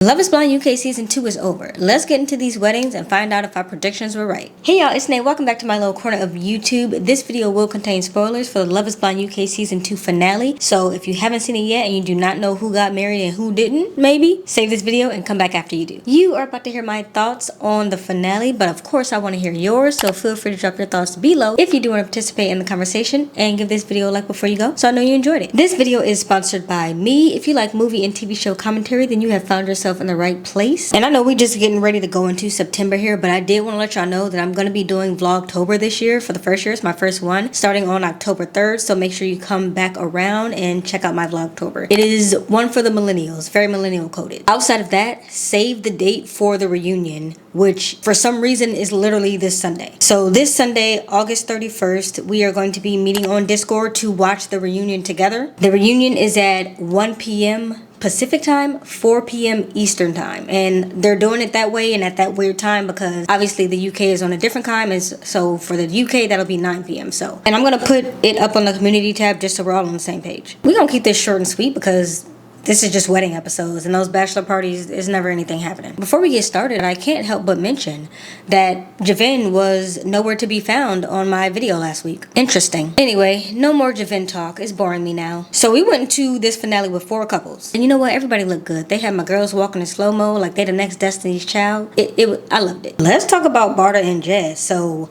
Love is Blind UK Season 2 is over. Let's get into these weddings and find out if our predictions were right. Hey y'all, it's Nate. Welcome back to my little corner of YouTube. This video will contain spoilers for the Love is Blind UK Season 2 finale. So if you haven't seen it yet and you do not know who got married and who didn't, maybe save this video and come back after you do. You are about to hear my thoughts on the finale, but of course I want to hear yours, so feel free to drop your thoughts below if you do want to participate in the conversation, and give this video a like before you go so I know you enjoyed it. This video is sponsored by me. If you like movie and TV show commentary, then you have found yourself in the right place. And I know we just getting ready to go into September here, but I did want to let y'all know that I'm going to be doing Vlogtober this year for the first year. It's my first one starting on October 3rd, so make sure you come back around and check out my Vlogtober. It is one for the millennials, very millennial coded. Outside of that, save the date for the reunion, which for some reason is literally this Sunday. So this Sunday, August 31st, we are going to be meeting on Discord to watch the reunion together. The reunion is at 1 p.m. Pacific time, 4 p.m. Eastern time, and they're doing it that way and at that weird time because obviously the UK is on a different time, and so for the UK that'll be 9 p.m. So, and I'm gonna put it up on the community tab just so we're all on the same page. We're gonna keep this short and sweet because this is just wedding episodes, and those bachelor parties is never anything happening. Before we get started, I can't help but mention that Javen was nowhere to be found on my video last week. Interesting. Anyway, no more Javen talk. It's boring me now. So we went to this finale with 4 couples. And you know what? Everybody looked good. They had my girls walking in slow-mo like they the next Destiny's Child. I loved it. Let's talk about Bardha and Jazz. So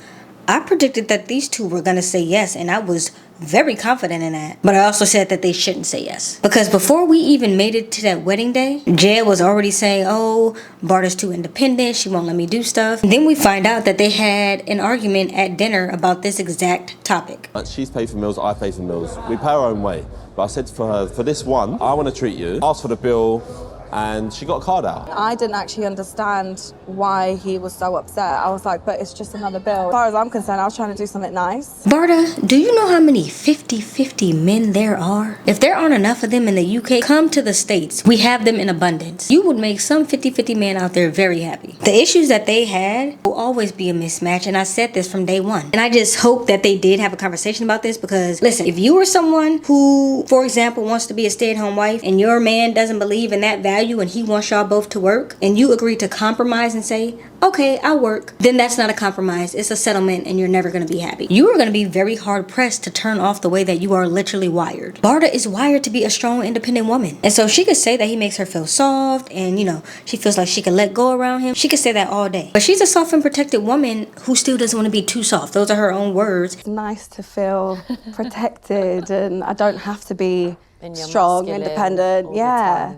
I predicted that these two were gonna say yes, and I was very confident in that. But I also said that they shouldn't say yes. Because before we even made it to that wedding day, Jed was already saying, oh, Bardha's too independent, she won't let me do stuff. And then we find out that they had an argument at dinner about this exact topic. She's paid for meals, I pay for meals. We pay our own way. But I said for her, for this one, I want to treat you. Asked for the bill, and she got a card out. I didn't actually understand why he was so upset. I was like, but it's just another bill. As far as I'm concerned, I was trying to do something nice. Bardha, do you know how many 50-50 men there are? If there aren't enough of them in the UK, come to the States. We have them in abundance. You would make some 50-50 men out there very happy. The issues that they had will always be a mismatch, and I said this from day one. And I just hope that they did have a conversation about this because, listen, if you are someone who, for example, wants to be a stay-at-home wife and your man doesn't believe in that value and he wants y'all both to work, and you agree to compromise and say, okay, I'll work, then that's not a compromise. It's a settlement, and you're never going to be happy. You are going to be very hard pressed to turn off the way that you are literally wired. Bardha is wired to be a strong, independent woman. And so she could say that he makes her feel soft and, you know, she feels like she can let go around him. She could say that all day. But she's a soft and protected woman who still doesn't want to be too soft. Those are her own words. It's nice to feel protected and I don't have to be strong, independent. Yeah.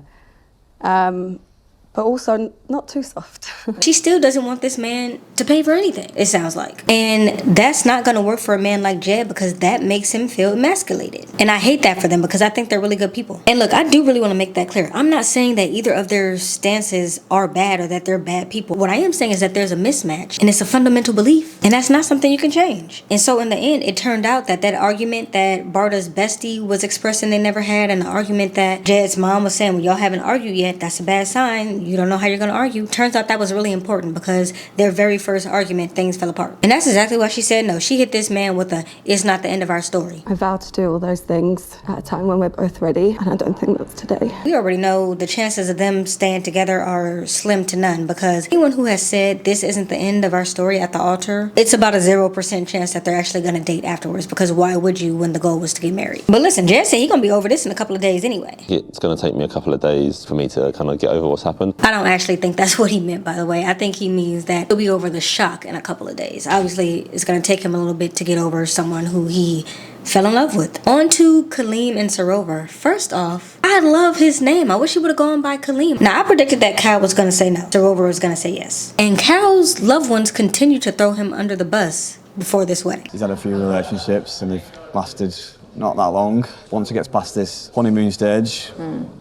But also not too soft. She still doesn't want this man to pay for anything, it sounds like. And that's not gonna work for a man like Jed because that makes him feel emasculated. And I hate that for them because I think they're really good people. And look, I do really want to make that clear. I'm not saying that either of their stances are bad or that they're bad people. What I am saying is that there's a mismatch and it's a fundamental belief. And that's not something you can change. And so in the end, it turned out that that argument that Bardha's bestie was expressing they never had, and the argument that Jed's mom was saying, well, y'all haven't argued yet, that's a bad sign. You don't know how you're going to argue. Turns out that was really important because their very first argument, things fell apart. And that's exactly why she said no. She hit this man with a, it's not the end of our story. I vowed to do all those things at a time when we're both ready, and I don't think that's today. We already know the chances of them staying together are slim to none because anyone who has said this isn't the end of our story at the altar, it's about a 0% chance that they're actually going to date afterwards, because why would you when the goal was to get married? But listen, Jed said he's going to be over this in a couple of days anyway. It's going to take me a couple of days for me to kind of get over what's happened. I don't actually think that's what he meant, by the way. I think he means that he'll be over the shock in a couple of days. Obviously, it's going to take him a little bit to get over someone who he fell in love with. On to Kaleem and Sarover. First off, I love his name. I wish he would have gone by Kaleem. Now, I predicted that Cal was going to say no. Sarover was going to say yes. And Cal's loved ones continue to throw him under the bus before this wedding. He's had a few relationships and they've lasted not that long. Once he gets past this honeymoon stage,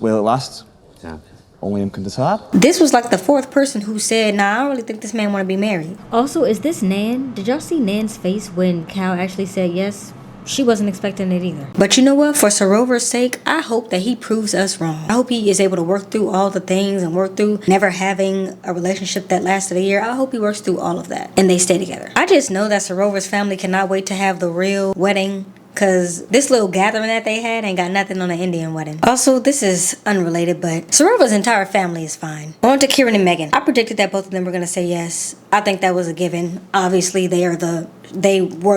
will it last? Yeah. Only him can decide. This was like the 4th person who said, nah, I don't really think this man want to be married. Also, is this Nan? Did y'all see Nan's face when Cal actually said yes? She wasn't expecting it either. But you know what? For Sarover's sake, I hope that he proves us wrong. I hope he is able to work through all the things and work through never having a relationship that lasted a year. I hope he works through all of that and they stay together. I just know that Sarover's family cannot wait to have the real wedding because this little gathering that they had ain't got nothing on the Indian wedding. Also, this is unrelated, but Sarover's entire family is fine. On to Kieran and Megan. I predicted that both of them were gonna say yes. I think that was a given. Obviously, they were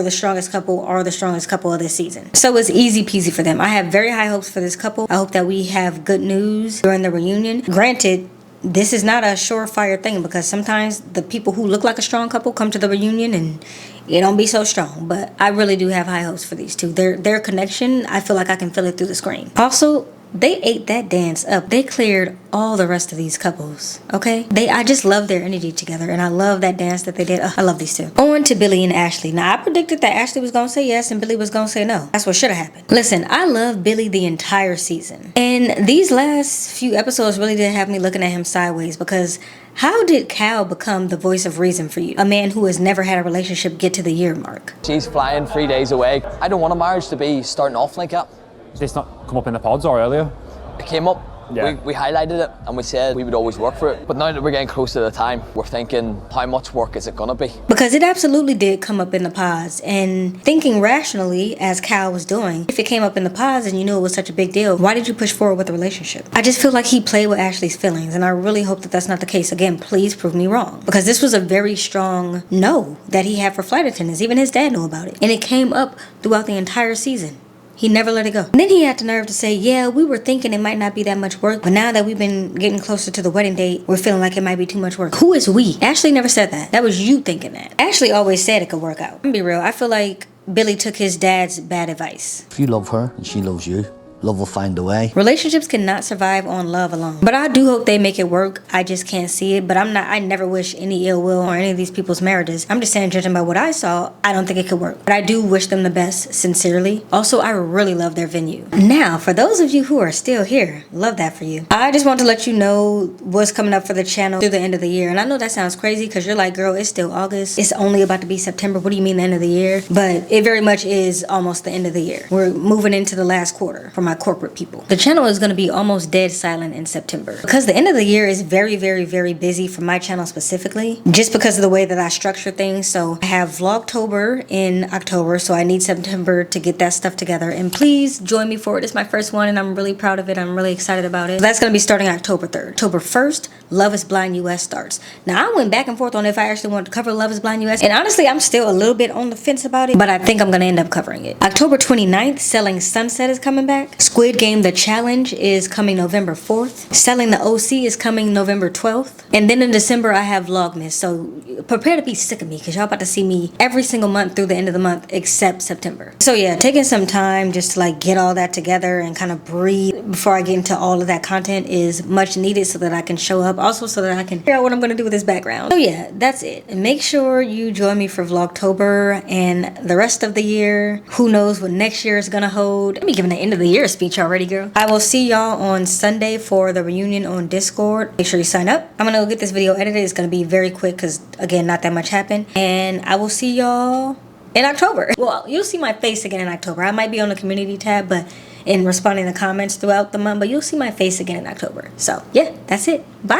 the strongest couple, or the strongest couple of this season. So it's easy peasy for them. I have very high hopes for this couple. I hope that we have good news during the reunion. Granted, this is not a surefire thing because sometimes the people who look like a strong couple come to the reunion and it don't be so strong. But I really do have high hopes for these two. Their connection, I feel like I can feel it through the screen. Also, they ate that dance up. They cleared all the rest of these couples, okay? I just love their energy together, and I love that dance that they did. I love these two. On to Billy and Ashleigh. Now, I predicted that Ashleigh was gonna say yes and Billy was gonna say no. That's what should have happened. Listen, I love Billy the entire season. And these last few episodes really did have me looking at him sideways because how did Cal become the voice of reason for you? A man who has never had a relationship get to the year mark. She's flying 3 days away. I don't want a marriage to be starting off like that. Did this not come up in the pods or earlier? It came up. Yeah. We highlighted it and we said we would always work for it. But now that we're getting close to the time, we're thinking, how much work is it gonna be? Because it absolutely did come up in the pods, and thinking rationally as Cal was doing, if it came up in the pods and you knew it was such a big deal, why did you push forward with the relationship? I just feel like he played with Ashleigh's feelings, and I really hope that that's not the case. Again, please prove me wrong, because this was a very strong no that he had for flight attendants. Even his dad knew about it, and it came up throughout the entire season. He never let it go. And then he had the nerve to say, yeah, we were thinking it might not be that much work, but now that we've been getting closer to the wedding date, we're feeling like it might be too much work. Who is we? Ashleigh never said that. That was you thinking that. Ashleigh always said it could work out. I'm gonna be real. I feel like Billy took his dad's bad advice. If you love her and she loves you, love will find a way. Relationships cannot survive on love alone. But I do hope they make it work. I just can't see it. But I never wish any ill will on any of these people's marriages. I'm just saying, judging by what I saw, I don't think it could work. But I do wish them the best, sincerely. Also, I really love their venue. Now, for those of you who are still here, love that for you. I just want to let you know what's coming up for the channel through the end of the year. And I know that sounds crazy because you're like, girl, it's still August. It's only about to be September. What do you mean the end of the year? But it very much is almost the end of the year. We're moving into the last quarter for my corporate people. The channel is going to be almost dead silent in September because the end of the year is very, very, very busy for my channel specifically, just because of the way that I structure things. So I have Vlogtober in October, so I need September to get that stuff together. And please join me for it. It's my first one and I'm really proud of it. I'm really excited about it. So that's going to be starting October 3rd. October 1st, Love is Blind US starts. Now, I went back and forth on if I actually wanted to cover Love is Blind US, and honestly, I'm still a little bit on the fence about it, but I think I'm going to end up covering it. October 29th, Selling Sunset is coming back. Squid Game The Challenge is coming November 4th. Selling the OC is coming November 12th. And then in December, I have Vlogmas. So prepare to be sick of me because y'all about to see me every single month through the end of the month except September. So yeah, taking some time just to like get all that together and kind of breathe before I get into all of that content is much needed so that I can show up. Also so that I can figure out what I'm going to do with this background. So yeah, that's it. And make sure you join me for Vlogtober and the rest of the year. Who knows what next year is going to hold. Let me give an end of the year speech already, girl. I will see y'all on Sunday for the reunion on Discord. Make sure you sign up. I'm gonna go get this video edited. It's gonna be very quick because again, not that much happened. And I will see y'all in October. Well, you'll see my face again in October. I might be on the community tab, but in responding to comments throughout the month, but you'll see my face again in October. So yeah, that's it. Bye.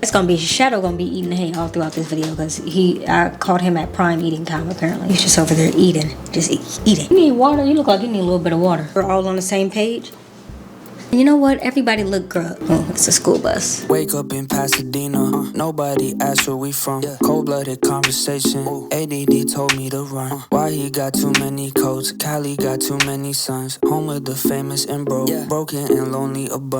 It's gonna be Shadow gonna be eating hay all throughout this video because I caught him at prime eating time apparently. He's just over there eating, just eating. You need water? You look like you need a little bit of water. We're all on the same page. You know what? Everybody look grubb. Oh, it's a school bus. Wake up in Pasadena. Nobody asked where we from. Cold-blooded conversation. ADD told me to run. Why he got too many coats? Cali got too many sons. Home with the famous and broke. Broken and lonely a bunch.